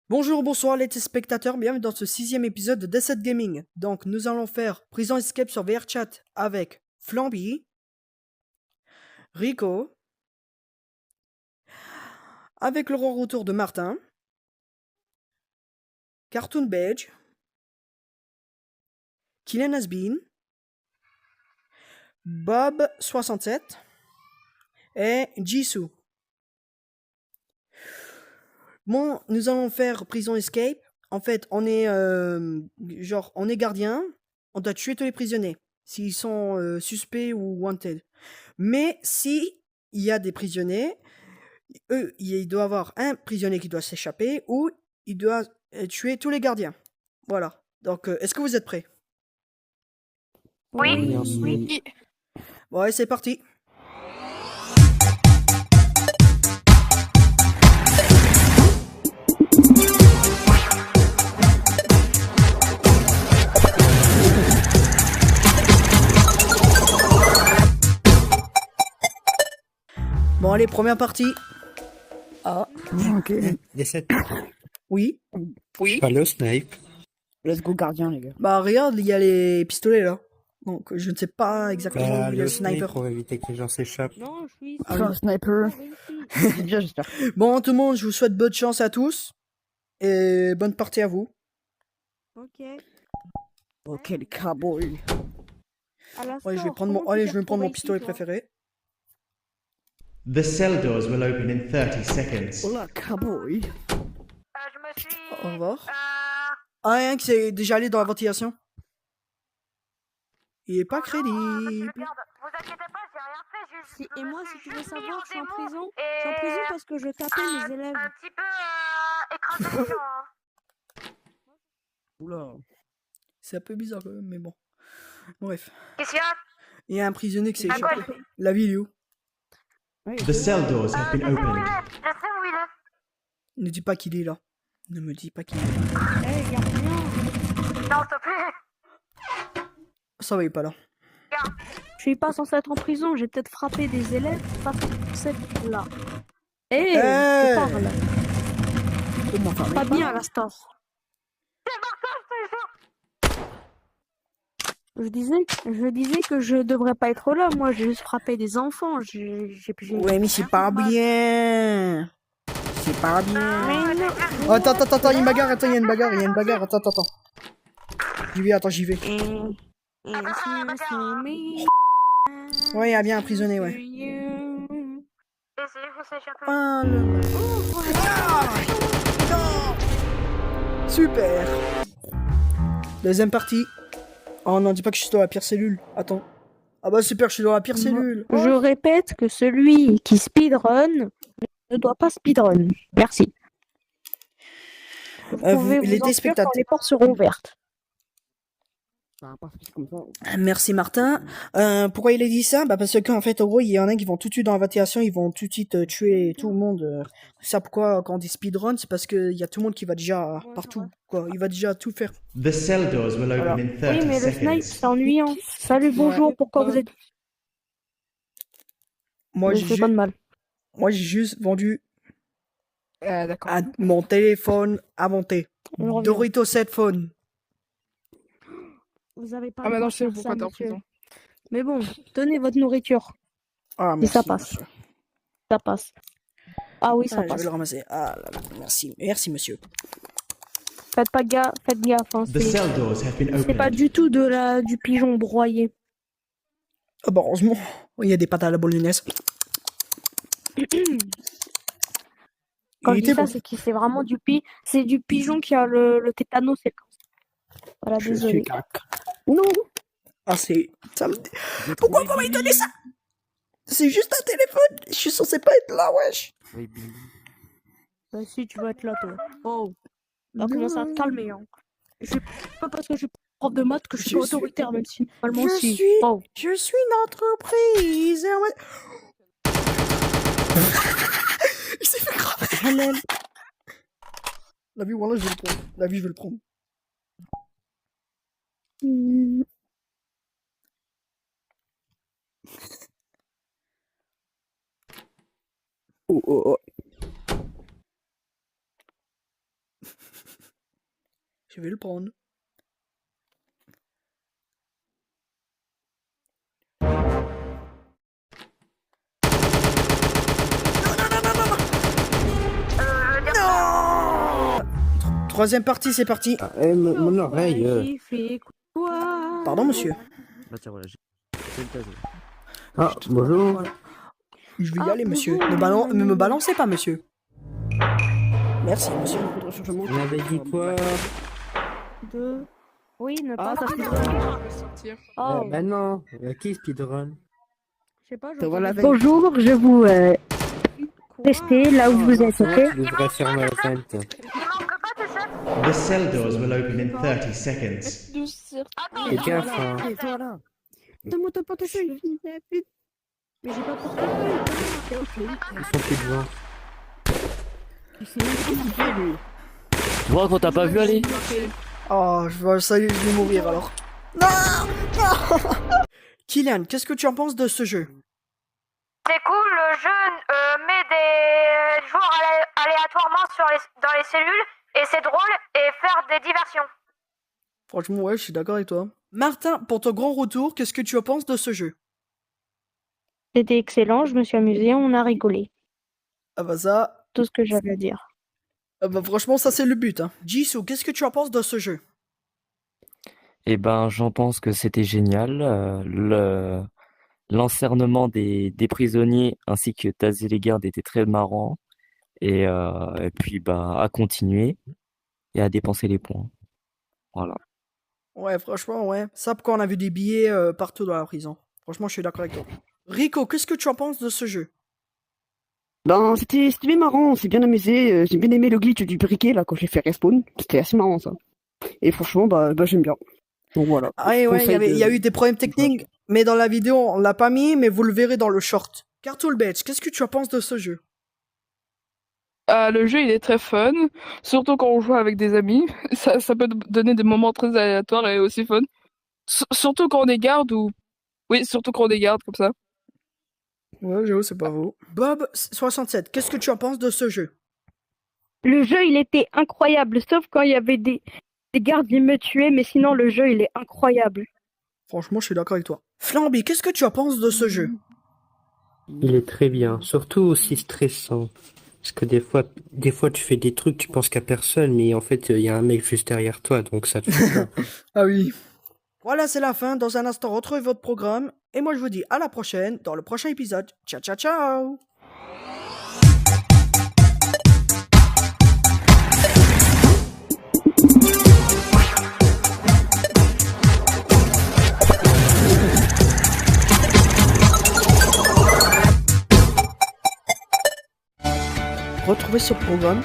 Bonjour, bonsoir les téléspectateurs, bienvenue dans ce 6e épisode de Dead Gaming. Donc nous allons faire Prison Escape sur VRChat avec Flamby, Rico, avec le retour de Martin, Cartoon Badge, Kylian Asbin, Bob67 et Jisoo. Bon, nous allons faire Prison Escape. En fait, on est on est gardien. On doit tuer tous les prisonniers s'ils sont suspects ou wanted. Mais si il y a des prisonniers, il doit y avoir un prisonnier qui doit s'échapper ou il doit tuer tous les gardiens. Voilà. Donc, est-ce que vous êtes prêts? Oui. Oui. Ouais, c'est parti. Bon, allez, première partie. Ah, ok. Décès. Oui. Pas le snipe. Let's go gardien, les gars. Bah, regarde, il y a les pistolets là. Donc, je ne sais pas exactement où il y a Le le sniper sniper. pour éviter que les gens s'échappent. Non, je suis ici. Ah Je suis oui. un sniper. Déjà, j'espère. Bon, tout le monde, je vous souhaite bonne chance à tous. Et bonne partie à vous. Ok. Ok, les cowboys. Ouais, je vais prendre mon, allez, je vais prendre mon pistolet préféré. The cell doors will open in 30 seconds. Oh là, cowboy. Je me suis. Au revoir. Ah, rien que c'est déjà allé dans la ventilation. Il est pas crédible. Vous inquiétez pas, j'ai rien fait. Et moi, si tu veux savoir, je suis en prison. Je suis en prison parce que je tapais mes élèves. Un petit peu écrasé les gens. Oula. C'est un peu bizarre quand même, mais bon. Bref. Qu'est-ce qu'il y a? Il y a un prisonnier qui s'est À quoi échappé. La ville est où? Oui, The cell doors have been opened. Je sais où il est. Ne dis pas qu'il est là. Ne me dis pas qu'il est Eh, y'a rien. Non, s'il te plaît. là. Ça va, il est pas là. Je suis pas censé être en prison. J'ai peut-être frappé des élèves. Pas censé être là. Eh, Eh. je parle. Comment faire? Pas bien à l'instant. Je disais que je devrais pas être là. Moi, j'ai juste frappé des enfants. Ouais, mais c'est pas bien. C'est pas bien. Mais non. Oh, attends, il y a une bagarre, attends, il y a une bagarre, attends. J'y vais, attends, j'y vais. Ouais, il y a bien un prisonnier, ouais. Ah, le... Super. Deuxième partie. Oh non, dis pas que je suis dans la pire cellule. Attends. Ah bah super, je suis dans la pire cellule. Je répète que celui qui speedrun ne doit pas speedrun. Merci. Vous pouvez les vous téléspectateurs. enfuir quand les portes seront ouvertes. Ça va pas faire comme ça. Merci Martin. Pourquoi il a dit ça? Bah parce qu'en fait, en gros, il y en a qui vont tout de suite dans la ventilation, ils vont tout de suite tuer tout le monde. Ça pourquoi quand on dit speedrun, c'est parce qu'il y a tout le monde qui va déjà partout. Quoi. Il va déjà tout faire. The cell doors will open Voilà. in 30 Oui, mais le snipe, seconds. c'est ennuyant. Salut, bonjour, pourquoi vous êtes... Moi, Je j'ai fais pas de mal. juste vendu D'accord. mon téléphone à monter. On revient. Doritos 7 phone. Vous avez pas Ah, le maintenant droit je sais de faire pourquoi ça, t'es en monsieur. prison. Mais bon, tenez votre nourriture. Ah, Et merci. ça passe. Monsieur. Ça passe. Ah oui, ça Ah, je vais passe. le ramasser. Ah là là, merci monsieur. Faites gaffe. Hein, The cell doors have been c'est pas opened. du tout du pigeon broyé. Ah bah heureusement, il y a des pâtes à la bolognaise. Quand Il je dis était ça, bon. c'est que c'est vraiment c'est du pigeon qui a le tétanos. Voilà, Je désolé. suis cac. Non. Ah c'est... Ça me... J'ai Pourquoi trouvé vous m'avez donné Billy. ça? C'est juste un téléphone. Je suis censé pas être là, wesh. Oui, Billy. Bah si, tu vas être là, toi. Oh. On va commencer à te calmer, hein. C'est pas parce que je suis prof de maths que je suis Je pas suis- autoritaire, même si normalement Je si. suis... Oh. Je suis une entreprise. Il s'est fait cramer. Halal. La vie, voilà, je vais le prendre. La vie, je vais le prendre. Hmm. Oh. Je vais le prendre. Troisième partie, c'est parti. Ah, mon oreille. Il fait quoi? Pardon, monsieur. Bah tiens, voilà, j'ai le taser. Ah, bonjour. Je vais y Ah, aller, monsieur. bonjour, Ne me balancez pas, monsieur. Merci, monsieur. On avait dit quoi? Deux. Oui, ne Ah, pas ça speedrun. Oh, Bah non, qui speedrun? je sais pas. Te voilà avec- Bonjour, je vous tester là où vous êtes, ok? Tu devrais faire ma vente. Il manque pas de chef. The cell doors will open in 30 seconds. Fais gaffe, hein. Et toi là. Donne-moi ton portefeuille. Mais j'ai pas de portefeuille. Ils sont plus devant. Il sait même pas ce qu'il fait, lui. Tu vois qu'on t'a pas vu aller? Oh, ça y est, je vais mourir alors. Non, non. Kylian, qu'est-ce que tu en penses de ce jeu? C'est cool, le jeu met des joueurs aléatoirement dans les cellules, et c'est drôle, et faire des diversions. Franchement, ouais, je suis d'accord avec toi. Martin, pour ton grand retour, qu'est-ce que tu en penses de ce jeu? C'était excellent, je me suis amusée, on a rigolé. Ah bah ça... Tout ce que j'avais à dire. Ah bah franchement, ça c'est le but. Hein. Jisoo, qu'est-ce que tu en penses de ce jeu? Eh ben, j'en pense que c'était génial. L'encernement des prisonniers ainsi que taser les gardes était très marrant. Et puis, bah, à continuer et à dépenser les points. Voilà. Ouais, franchement, ouais. Ça, pourquoi on a vu des billets partout dans la prison. Franchement, je suis d'accord avec toi. Rico, qu'est-ce que tu en penses de ce jeu? Ben, c'était bien marrant, on s'est bien amusé. J'ai bien aimé le glitch du briquet là quand j'ai fait respawn. C'était assez marrant ça. Et franchement, bah j'aime bien. Donc voilà. Ah ouais, ouais, il y a eu des problèmes techniques, mais dans la vidéo, on l'a pas mis, mais vous le verrez dans le short. Cartool Badge, qu'est-ce que tu en penses de ce jeu? Le jeu il est très fun, surtout quand on joue avec des amis. Ça peut donner des moments très aléatoires et aussi fun. Surtout quand on est garde ou... Oui, surtout quand on est garde comme ça. Ouais, j'avoue, c'est pas faux. Bob67, qu'est-ce que tu en penses de ce jeu? Le jeu, il était incroyable, sauf quand il y avait des gardes qui me tuaient, mais sinon, le jeu, il est incroyable. Franchement, je suis d'accord avec toi. Flamby, qu'est-ce que tu en penses de ce jeu? Il est très bien, surtout aussi stressant. Parce que des fois tu fais des trucs, tu penses qu'à personne, mais en fait il y a un mec juste derrière toi, donc ça te fait peur. Ah oui. Voilà, c'est la fin. Dans un instant, retrouvez votre programme. Et moi, je vous dis à la prochaine dans le prochain épisode. Ciao, ciao, ciao! Retrouvez ce programme